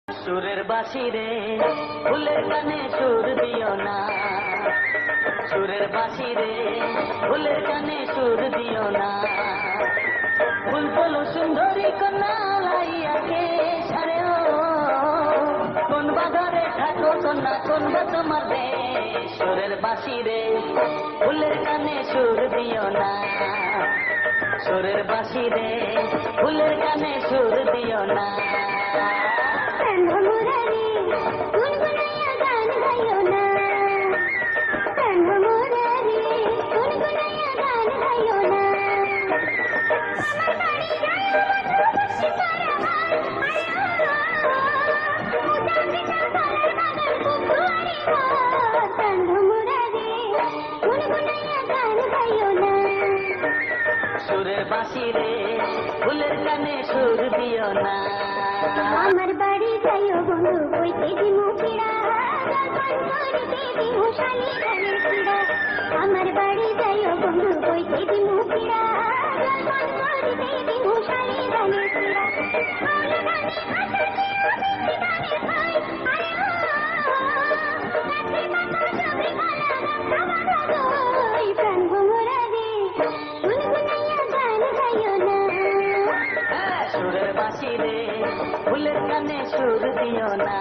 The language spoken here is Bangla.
সুরের বাঁশি রে ফুলের কানে সুর দিও না, সুরের বাঁশি রে ফুলের কানে সুর দিও না। ফুলফল সুন্দরী কন্যা লাইয়াকে সারে ও কোন বাজারে থাকো কন্যা, কোন বা তোমার দেশ। সুরের বাঁশি রে ফুলের কানে সুর দিও না, সুরের বাঁশি রে ফুলের কানে সুর দিও না। সুরের বাঁশি রে ফুলের কানে সুর দিও না। আমার বাড়ি যাইও বন্ধু বইতে দিমু পিড়া, আমার বাড়ি যাইও বন্ধু বইতে দিমু পিড়া, সুরের বাঁশি রে ফুলের কানে সুর দিও না।